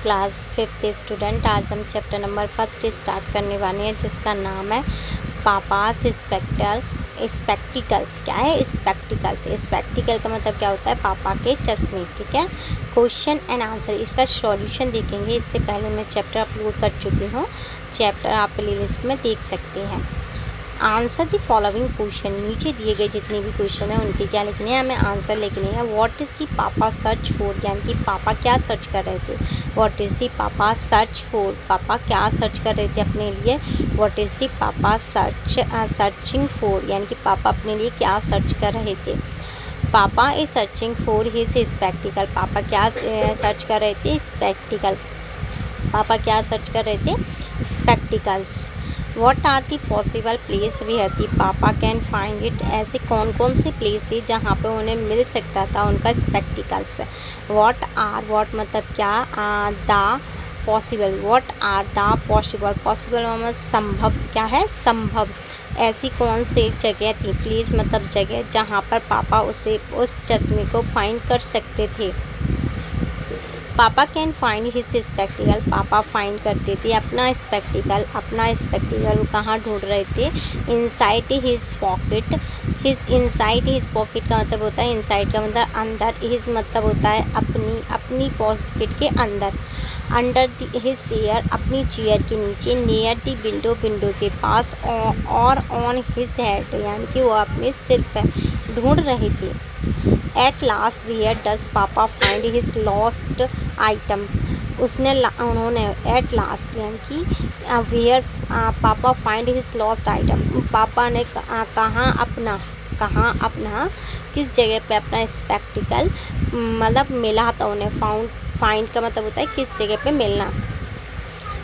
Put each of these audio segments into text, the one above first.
Class 5th student. आज हम chapter number 1 start करने वाले हैं जिसका नाम है पापास स्पेक्टिकल्स। क्या है स्पेक्टिकल्स? स्पेक्टिकल का मतलब क्या होता है? पापा के चश्मे। ठीक है, क्वेश्चन एंड आंसर, इसका सॉल्यूशन देखेंगे। इससे पहले मैं चैप्टर अपलोड कर चुकी हूँ, चैप्टर आप प्लेलिस्ट में देख सकते हैं। आंसर द फॉलोइंग क्वेश्चन, नीचे दिए गए जितने भी क्वेश्चन हैं उनके क्या लिखने हैं, हमें आंसर लिखने हैं। व्हाट इज़ द पापा सर्च फॉर, यानी कि पापा क्या सर्च कर रहे थे। व्हाट इज़ द पापा सर्च फॉर, पापा क्या सर्च कर रहे थे अपने लिए। व्हाट इज़ द पापा सर्चिंग फॉर, यानी कि पापा अपने लिए क्या सर्च कर रहे थे। पापा is searching for his spectacled, पापा क्या सर्च कर रहे थे। स्पेक्टिकल, पापा क्या सर्च कर रहे थे। Spectacles. What are the possible place where the papa can find it, ऐसे कौन कौन से प्लेस थी जहाँ पे उन्हें मिल सकता था उनका स्पेक्टिकल्स। व्हाट आर, व्हाट मतलब क्या, the possible, what are the possible, possible मतलब संभव, क्या है संभव, ऐसी कौन सी जगह थी। प्लेस मतलब जगह जहाँ पर पापा उसे उस चश्मे को फाइंड कर सकते थे। पापा कैन फाइंड हिज स्पेक्टिकल, पापा फाइंड करते थे अपना स्पेक्टिकल, अपना स्पेक्टिकल कहाँ ढूंढ रहे थे। Inside his pocket, his inside his pocket का मतलब होता है इनसाइड का मतलब अंदर, हिज मतलब होता है अपनी, अपनी पॉकेट के अंदर। अंडर हिज चेयर, अपनी चेयर के नीचे। नियर द विंडो, विंडो के पास। और ऑन हिज हेड, यानी कि वो अपने सिर पर ढूंढ रहे थे। एट लास्ट वेयर डज पापा फाइंड हिज लॉस्ट आइटम, उन्होंने एट लास्ट यानी कि वेयर पापा फाइंड हिज लॉस्ट आइटम, पापा ने कहाँ अपना किस जगह पे अपना स्पेक्टिकल मतलब मिला था उन्हें। फाइंड का मतलब होता है किस जगह पे मिलना।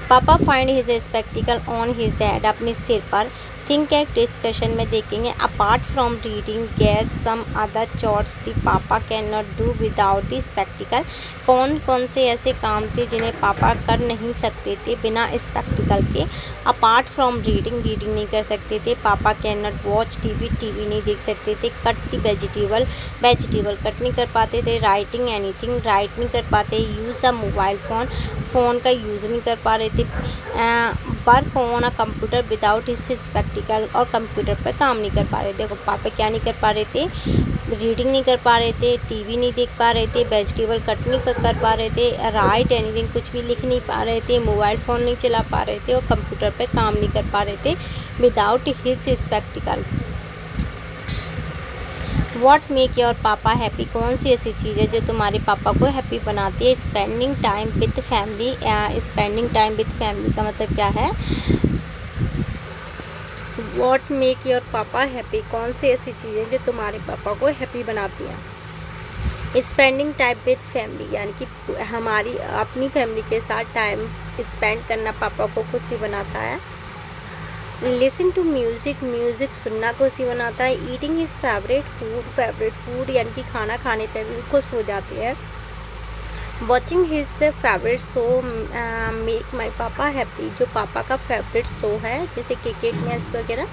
Papa find his spectacle on his head, अपने सिर पर। थिंक एंड डिस्कशन में देखेंगे। Apart from reading guess some other chores the papa can not do without the spectacle, कौन कौन से ऐसे काम थे जिन्हें पापा कर नहीं सकते थे बिना स्पेक्टिकल के। अपार्ट फ्रॉम रीडिंग, रीडिंग नहीं कर सकते थे। पापा can not watch TV, TV नहीं देख सकते थे। कट दी वेजिटेबल, वेजिटेबल कट नहीं कर पाते थे। राइटिंग एनीथिंग, राइट नहीं कर पाते। यूज़ अ मोबाइल फ़ोन, फ़ोन का यूज़ नहीं कर पा रहे थे। Work on a computer without his spectacle, और कंप्यूटर पर काम नहीं कर पा रहे थे। देखो पापा क्या नहीं कर पा रहे थे, रीडिंग नहीं कर पा रहे थे, टीवी नहीं देख पा रहे थे, वेजिटेबल कट नहीं कर पा रहे थे, राइट एनीथिंग कुछ भी लिख नहीं पा रहे थे, मोबाइल फ़ोन नहीं चला पा रहे थे, और कंप्यूटर पर काम नहीं कर पा रहे थे without his spectacled. What make your पापा हैप्पी, कौन सी ऐसी चीज़ है जो तुम्हारे पापा को हैप्पी बनाती है। Spending time with family, spending time with family का मतलब क्या है। वॉट मेक योर पापा हैप्पी, कौन सी ऐसी चीज़ है जो तुम्हारे पापा को हैप्पी बनाती है। स्पेंडिंग टाइम विथ फैमिली, यानी कि हमारी अपनी फैमिली के साथ टाइम स्पेंड करना पापा को खुशी बनाता है। लिसन टू म्यूज़िक, म्यूज़िक सुनना खुशी बनाता है। Eating is favourite food, favourite food यानी कि खाना खाने पे भी खुश हो जाते हैं। Watching his favourite show make my papa happy, जो पापा का फेवरेट शो है जैसे क्रिकेट मैच वगैरह,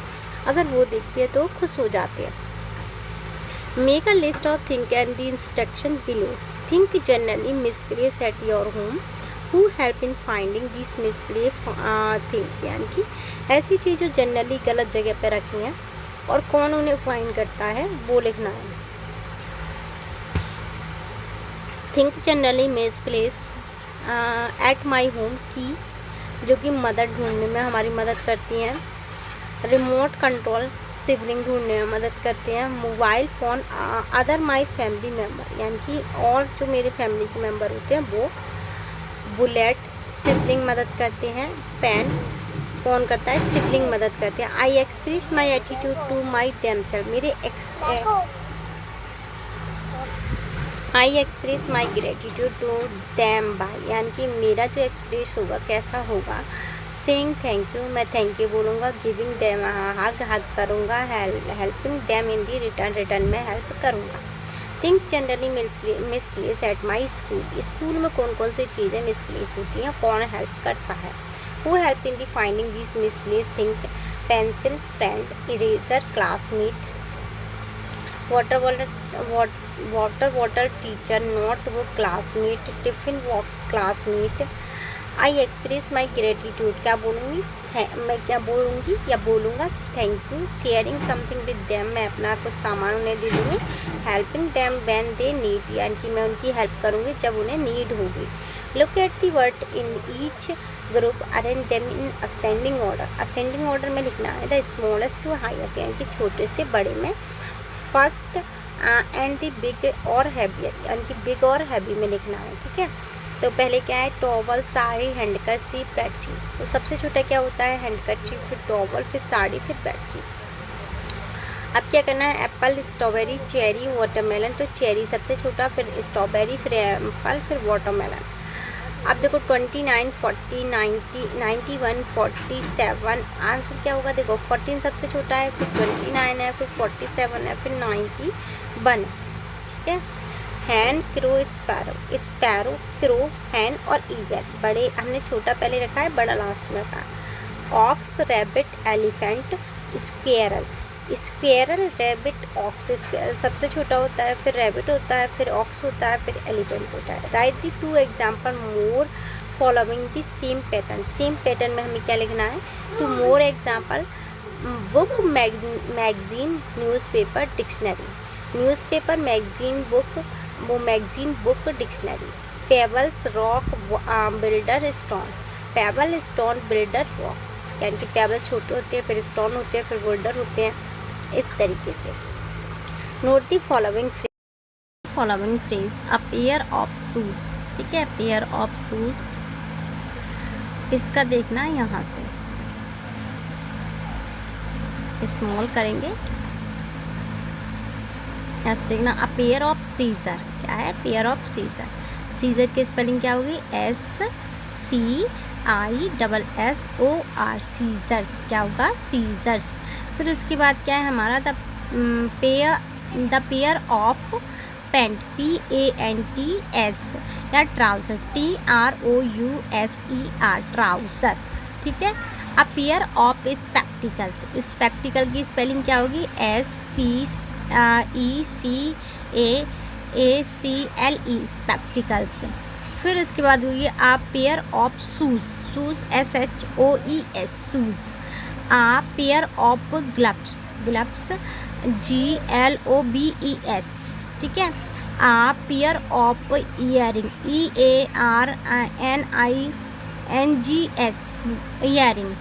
अगर वो देखते हैं तो खुश हो जाते हैं। Make a list of think and the instruction below. Think generally misplace at your home, who help in finding this misplace things, यानी कि ऐसी चीज़ जो जनरली गलत जगह पर रखी हैं और कौन उन्हें फाइंड करता है वो लिखना है। Think generally misplace at my home की, जो कि मदद ढूंढने में हमारी मदद करती हैं। रिमोट कंट्रोल सिबलिंग ढूंढने में मदद करते हैं। Mobile phone other my family member, यानी कि और जो मेरे फैमिली के मेम्बर होते हैं वो। बुलेट सिबलिंग मदद करते हैं। पेन कौन करता है, सिबलिंग मदद करते हैं। I express my attitude to my themselves, I express my gratitude to them by, यानी कि मेरा जो एक्सप्रेस होगा कैसा होगा। सेइंग थैंक यू, मैं थैंक यू बोलूँगा। गिविंग दैम हग, हग करूँगा। Helping them in the return, return में हेल्प करूँगा। Think generally misplace at my school, school में कौन कौन सी चीज़ें मिसप्लेस होती हैं, कौन हेल्प करता है। Who help in the finding this misplace thing, pencil, friend, eraser, classmate. Water water teacher, note book classmate, tiffin box classmate. I express my gratitude, क्या बोलूँगी, मैं क्या बोलूँगी या बोलूँगा thank you. Sharing something with them, मैं अपना कुछ सामान उन्हें दे दूँगी। Helping them when they need, यानी कि मैं उनकी हेल्प करूँगी जब उन्हें नीड होगी। Look at the word in each group, arrange them in ascending order, ascending order में लिखना है। द स्मॉलेस्ट टू हाईएस्ट, यानी कि छोटे से बड़े में। फर्स्ट एंड द बिग और हैवी, यानी कि बिग और हैवी में लिखना है, ठीक है। तो पहले क्या है, टॉवल, साड़ी, हैंडकरचीफ, बेडशीट। तो सबसे छोटा क्या होता है, हैंडकरचीफ, फिर टॉवल, फिर साड़ी, फिर बेडशीट। अब क्या करना है, एप्पल, स्ट्रॉबेरी, चेरी, वाटरमेलन। तो चेरी सबसे छोटा, फिर स्ट्रॉबेरी, फिर एप्पल, फिर वाटरमेलन। अब देखो 29, 40, 90, 91, 47, आंसर क्या होगा, देखो 14 सबसे छोटा है, फिर 29 है, फिर 47 है, फिर 91, ठीक है। हैन, क्रो, स्पैरो, स्पैरो, क्रो, हैन और ईगल। बड़े हमने छोटा पहले रखा है, बड़ा लास्ट में रखा है। Ox, rabbit, elephant, squirrel, squirrel, rabbit, ox. Squirrel सबसे छोटा होता है, फिर रैबिट होता है, फिर ऑक्स होता है, फिर एलिफेंट होता है। Write the two example more following the same pattern, same pattern में हमें क्या लिखना है, two more example, book, magazine, newspaper, dictionary. Newspaper, magazine, book, वो magazine, book, dictionary. Pebbles, rock, builder, stone, pebble, stone, builder, rock. यानी कि payable छोटे होते हैं, फिर स्टोन होते हैं, फिर बिल्डर होते हैं, इस तरीके से। Note the following phrase, a pair of shoes, ठीक है, पेयर ऑफ शूज। इसका देखना है यहाँ से स्मॉल करेंगे, यहाँ से देखना। अ पेयर ऑफ सीजर, क्या है, पेयर ऑफ सीजर। सीजर की स्पेलिंग क्या होगी, SCISSOR, सीजर्स, क्या होगा, सीजर्स। फिर उसके बाद क्या है हमारा, the pair of pant, PANTS, या ट्राउज़र, TROUSER, ट्राउज़र, ठीक है। A pair of spectacles, spectacle की स्पेलिंग क्या होगी, SPECACLE, स्पेक्टिकल्स। फिर उसके बाद हुई a pair of shoes, shoes, SHOES, shoes. A pair of gloves, gloves, GLOVES, ठीक है। A pair of earring, EARNINGS, earring.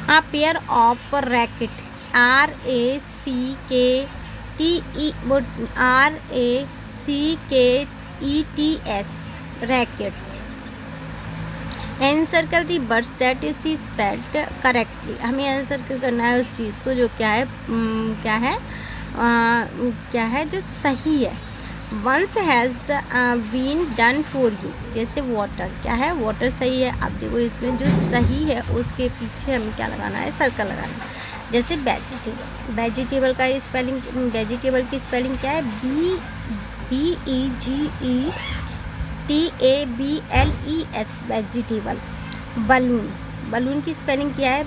A pair of racket, RACKETS, rackets. Encircle the words that is the spelled correctly, हमें encircle करना है उस चीज़ को जो क्या है, क्या है जो सही है। Once has been done for you, जैसे वाटर, क्या है, वाटर सही है। अब देखो इसमें जो सही है उसके पीछे हमें क्या लगाना है, सर्कल लगाना है। जैसे वेजिटेबल, वेजिटेबल का स्पेलिंग, वेजिटेबल की स्पेलिंग क्या है, BEGETABLES, वेजिटेबल। बलून, बलून की स्पेलिंग क्या है,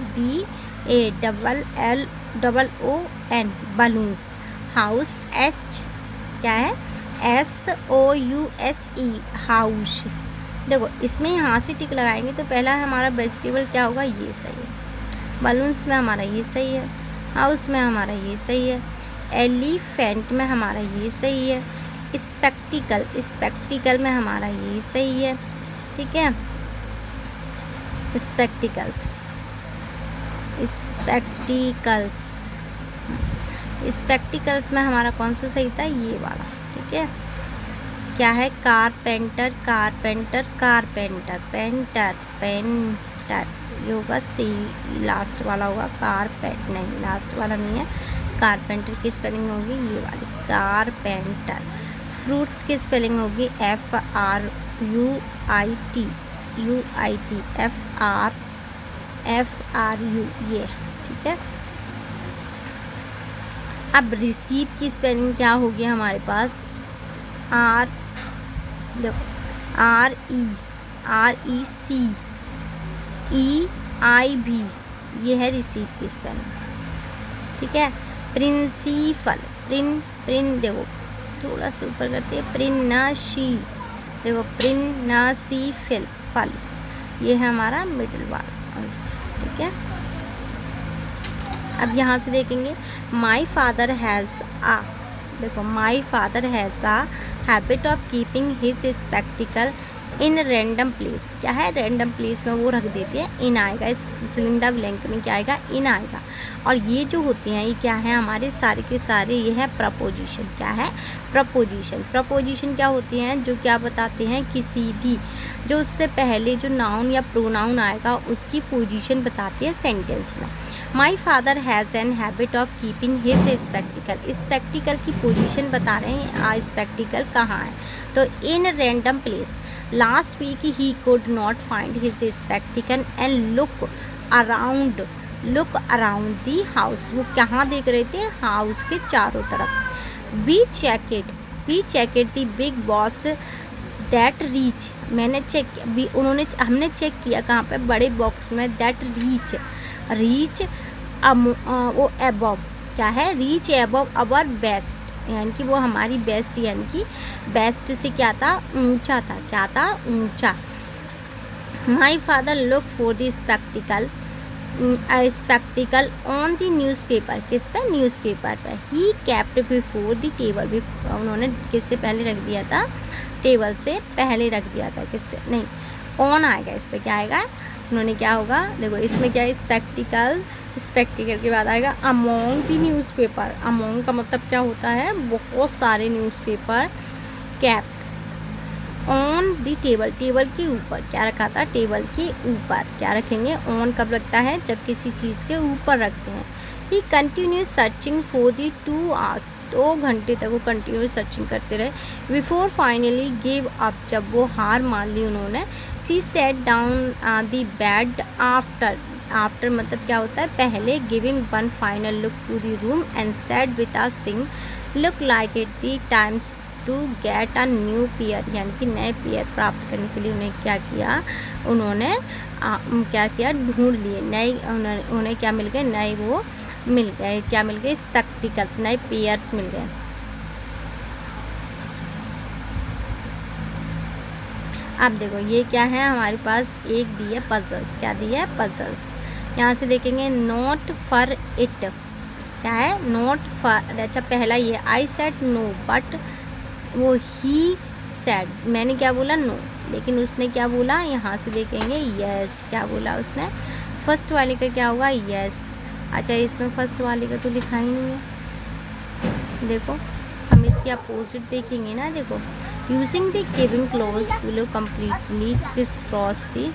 BALLOON, बलून्स। हाउस, H क्या है, SOUSE, हाउस। देखो इसमें यहाँ से टिक लगाएंगे तो पहला हमारा वेजिटेबल क्या होगा, ये सही है। बलून्स में हमारा ये सही है, हाउस में हमारा ये सही है, एलिफेंट में हमारा ये सही है, स्पेक्टिकल, स्पेक्टिकल में हमारा ये सही है, ठीक है। स्पेक्टिकल्स, स्पेक्टिकल्स, स्पेक्टिकल्स में हमारा कौन सा सही था, ये वाला, ठीक है। क्या है, carpenter, carpenter, carpenter, painter, painter, ये होगा सी, लास्ट वाला होगा, कारपेंट नहीं, लास्ट वाला नहीं है। कारपेंटर की स्पेलिंग होगी ये वाली, कारपेंटर। फ्रूट्स की स्पेलिंग होगी FRUIT, FRU, ये, ठीक है। अब रिसीव की स्पेलिंग क्या होगी हमारे पास, RECEIV, ये है रिसीव की स्पेलिंग, ठीक है। प्रिंसिपल, देखो थोड़ा सा ऊपर करते हैं, प्रिन्नाशी, देखो प्रिन्नासी फल, ये है हमारा मिडल वर्ड, ठीक है। अब यहाँ से देखेंगे माई फादर हैज़ आ, देखो my father has a habit of keeping his spectacle in random place, क्या है रैंडम प्लेस में वो रख देते हैं, इन आएगा, इस फिल इन द ब्लैंक में क्या आएगा, इन आएगा। और ये जो होते हैं ये क्या है हमारे सारे के सारे, ये है प्रपोजिशन, क्या है प्रपोजिशन। प्रपोजिशन क्या होते हैं, जो क्या बताते हैं, किसी भी जो उससे पहले जो नाउन या प्रोनाउन आएगा उसकी पोजीशन बताते हैं सेंटेंस में। My father has an habit of keeping his spectacle, spectacle की पोजीशन बता रहे हैं, स्पेक्टिकल कहाँ है, तो in random place. Last week he could not find his spectacle and look around the house, वो कहाँ देख रहे थे, हाउस के चारों तरफ। We checked the big boss that reach, मैंने चेक भी उन्होंने हमने चेक किया कहाँ पे, बड़े बॉक्स में, दैट रीच वो एबव, क्या है रीच एबव अवर बेस्ट, यानी कि वो हमारी बेस्ट, यानी कि बेस्ट से क्या था, ऊंचा था, क्या था ऊंचा। My father look for the spectacled on the newspaper, किस पे, न्यूज़पेपर पर। He kept before the table, उन्होंने किससे पहले रख दिया था, टेबल से पहले रख दिया था, किससे नहीं, ऑन आएगा, इस पर क्या आएगा, उन्होंने क्या होगा, देखो इसमें क्या है स्पेक्टिकल के बाद आएगा अमोंग द न्यूज़पेपर, अमोंग का मतलब क्या होता है, बहुत सारे newspaper, kept on the table, table के ऊपर क्या रखा था, टेबल के ऊपर, क्या रखेंगे, ऑन कब लगता है, जब किसी चीज़ के ऊपर रखते हैं। He continue searching for the 2 hours, 2 घंटे तक वो कंटिन्यू सर्चिंग करते रहे। बिफोर फाइनली गिव अप, जब वो हार मान ली उन्होंने। She sat down the bed after मतलब क्या होता है, पहले। Giving one final look to the room and said with a sing look like it the times to get a new pair, यानी कि नए पेयर प्राप्त करने के लिए उन्हें क्या किया, उन्होंने क्या किया, ढूंढ लिए नए, उन्हें क्या मिल गए, नए वो मिल गए, क्या मिल गए, स्पेक्टिकल्स, नए पेयर्स मिल गए। अब देखो ये क्या है हमारे पास, एक दी है पजल्स, क्या दी है पजल्स। यहाँ से देखेंगे नोट फॉर इट, क्या है नोट फॉर, अच्छा पहला ये आई सेड नो बट वो ही सेड, मैंने क्या बोला नो, लेकिन उसने क्या बोला, यहाँ से देखेंगे यस, क्या बोला उसने, फर्स्ट वाले का क्या होगा, यस। अच्छा इसमें फर्स्ट वाले का तो लिखा ही नहीं है, देखो हम इसके अपोजिट देखेंगे ना, देखो using the giving close will completely criss cross दी,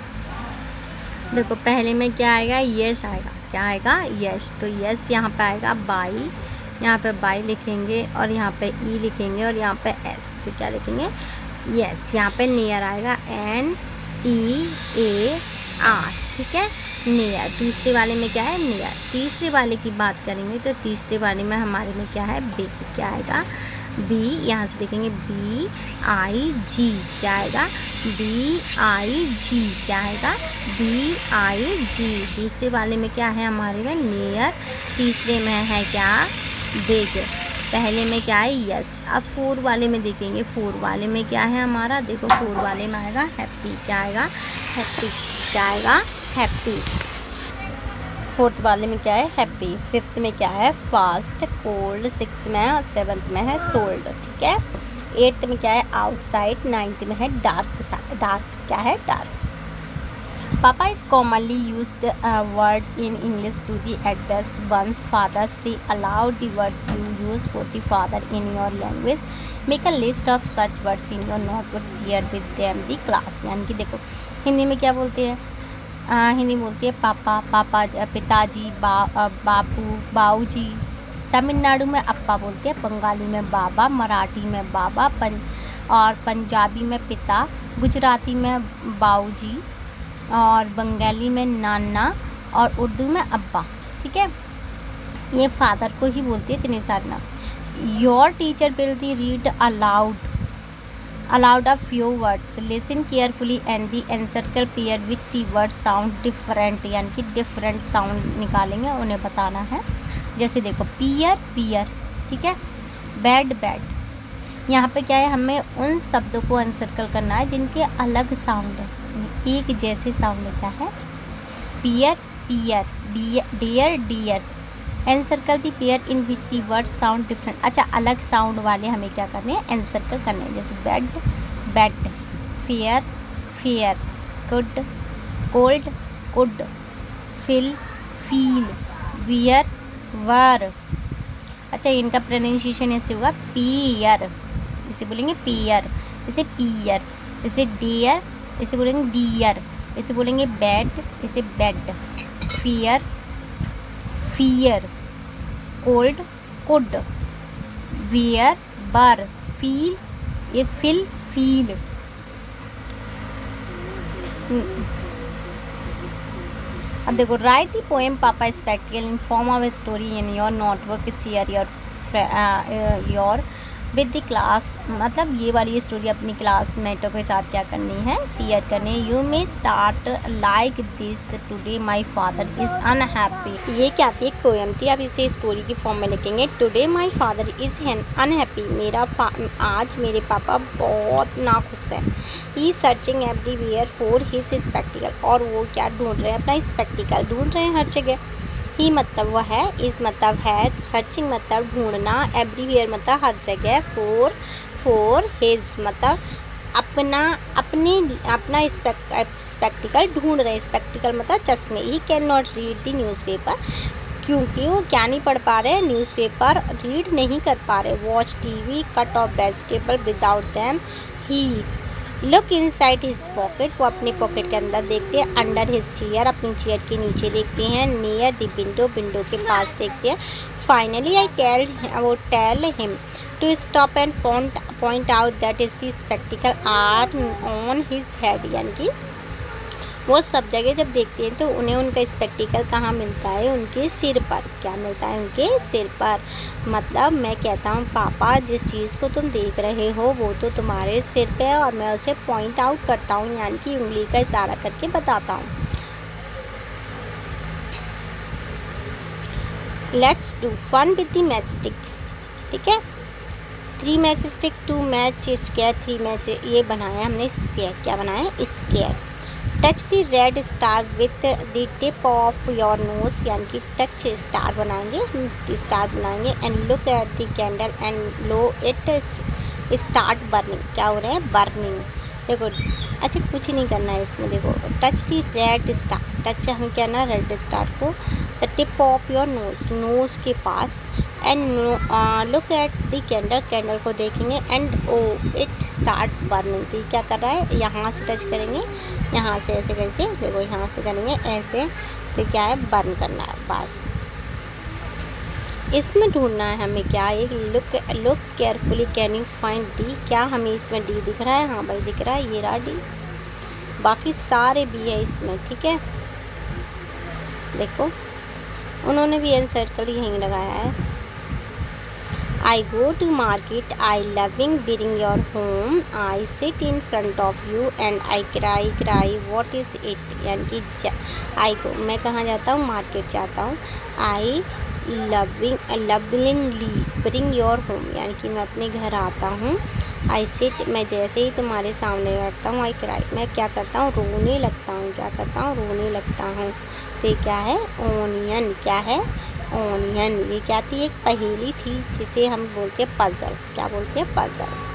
देखो पहले में क्या आएगा, यस आएगा, क्या आएगा, यस, तो यस यहाँ पे आएगा बाई, यहाँ पे बाई लिखेंगे और यहाँ पे ई लिखेंगे और यहाँ पे एस, तो क्या लिखेंगे, यस। यहाँ पे नियर आएगा NEAR, ठीक है, नियर। दूसरे वाले में क्या है, नियर। तीसरे वाले की बात करेंगे तो तीसरे वाले में हमारे में क्या है, बिग, क्या आएगा, बी, यहाँ से देखेंगे BIG, क्या आएगा, BIG, क्या आएगा, BIG। दूसरे वाले में क्या है हमारे में, नियर। तीसरे में है क्या, बिग। पहले में क्या है, यस। अब 4 वाले में देखेंगे, 4 वाले में क्या है हमारा, देखो 4 वाले में आएगा हैप्पी, क्या आएगा, हैप्पी, क्या आएगा, हैप्पी। 4th वाले में क्या है, हैप्पी। 5th में क्या है, फास्ट, कोल्ड। 6th में है और 7th में है सोल्ड, ठीक है। 8th में क्या है, आउटसाइड। 9th में है डार्क, डार्क, क्या है, dark. Papa is commonly used word in English to the address one's father. Say aloud the words you use for the father in your language. Make a list of such words in your notebook. Share with them the class. यानी कि देखो हिंदी में क्या बोलते हैं, हिंदी बोलती है पापा, पापा, पिताजी, बापू, बाऊजी। तमिलनाडु में अप्पा बोलते हैं, बंगाली में बाबा, मराठी में बाबा, और पंजाबी में पिता, गुजराती में बाऊजी और बंगाली में नाना और उर्दू में अब्बा, ठीक है। ये फादर को ही बोलती है इतने सारे नाम। Your teacher will the read aloud a few words, listen carefully and the encircle pair which the word sound different, यानी कि डिफरेंट साउंड निकालेंगे, उन्हें बताना है। जैसे देखो पियर, पियर, ठीक है, बेड बेड। यहाँ पे क्या है, हमें उन शब्दों को अनसर्कल करना है जिनके अलग साउंड है, एक जैसे साउंड लिखा है। Pear pair, dear deer. Encircle the pair in which the word sound different. अच्छा, अलग साउंड वाले हमें क्या करने हैं, एनसर्कल करने हैं। जैसे bed bed, fair fare, good cold could, fill feel, wear were. अच्छा, इनका प्रोनाउंसिएशन ऐसे होगा पियर, इसे बोलेंगे पियर, इसे पियर, इसे डियर, इसे बोलेंगे डियर, इसे बोलेंगे बेड, इसे bed. Fear fear, cold could, wear बर, फील ये फिल फील। अब देखो, राइट दी पोएम पापा spectacled in form of a story in your notebook, share your with the class. मतलब ये वाली स्टोरी अपनी क्लासमेटों के साथ क्या करनी है, शेयर करनी है। You may start like this, today my father is unhappy. ये क्या थी, एक पोएम थी। अब इसे स्टोरी की फॉर्म में लिखेंगे। Today my father is unhappy, आज मेरे पापा बहुत नाखुश हैं। He searching everywhere for his spectacle, और वो क्या ढूंढ रहे हैं, अपना स्पेक्टिकल ढूंढ रहे हैं हर जगह। ही मतलब वह है, इज़ मतलब है, सर्चिंग मतलब ढूंढना, एवरीवेयर मतलब हर जगह, फॉर हिज मतलब अपना स्पेक्टिकल ढूंढ रहे हैं। स्पेक्टिकल मतलब चश्मे। He can not read the newspaper, क्योंकि वो क्या नहीं पढ़ पा रहे, न्यूज़पेपर रीड नहीं कर पा रहे। Watch TV, cut off vegetable without them. He look inside his pocket, वो अपने पॉकेट के अंदर देखते हैं। अंडर हिज चेयर, अपनी चेयर के नीचे देखते हैं। नियर द विंडो, विंडो के पास देखते हैं। Finally I tell him to stop and point out that is the spectacle are on his head, यानी कि वो सब जगह जब देखते हैं तो उन्हें उनका स्पेक्टिकल कहाँ मिलता है, उनके सिर पर। क्या मिलता है, उनके सिर पर। मतलब मैं कहता हूँ, पापा जिस चीज़ को तुम देख रहे हो वो तो तुम्हारे सिर पे है, और मैं उसे पॉइंट आउट करता हूँ, यानी कि उंगली का इशारा करके बताता हूँ। Let's do fun with the match stick, ठीक है। 3 match stick, 2 match square, 3 match, ये बनाया हमने स्क्वायर। क्या बनाया, square. Touch the red star with the tip of your nose, यानी कि टच स्टार बनाएंगे, and look at the candle and lo it start burning. क्या हो रहा है, बर्निंग। देखो, अच्छा कुछ नहीं करना है इसमें। देखो, touch the red star, touch हम क्या ना, रेड स्टार को, the tip of your nose, nose के पास, and look at the candle, candle को देखेंगे, and oh it start burning. तो ये क्या कर रहा है, यहाँ से टच करेंगे, यहाँ से ऐसे करके, देखो यहाँ से करेंगे ऐसे, तो क्या है, बर्न करना है बस। इसमें ढूंढना है हमें क्या, एक look carefully, can you find D. क्या हमें इसमें डी दिख रहा है, हाँ भाई दिख रहा है, ये रहा डी, बाकी सारे बी है इसमें, ठीक है। देखो, उन्होंने भी एनसर्कल यहीं लगाया है। I go to market, I loving being your home, I sit in front of you and I cry, what is it, यानी कि I go, मैं कहाँ जाता हूँ, मार्केट जाता हूँ। I lovingly bring your home, यानी कि मैं अपने घर आता हूँ। I sit, मैं जैसे ही तुम्हारे सामने बैठता हूँ। I cry, मैं क्या करता हूँ, रोने लगता हूँ। क्या करता हूँ, रोने लगता हूँ। तो ये क्या है, ओनियन। क्या है, ओनियन। ये क्या थी, एक पहेली थी जिसे हम बोलते हैं पजल्स। क्या बोलते हैं, पजल्स।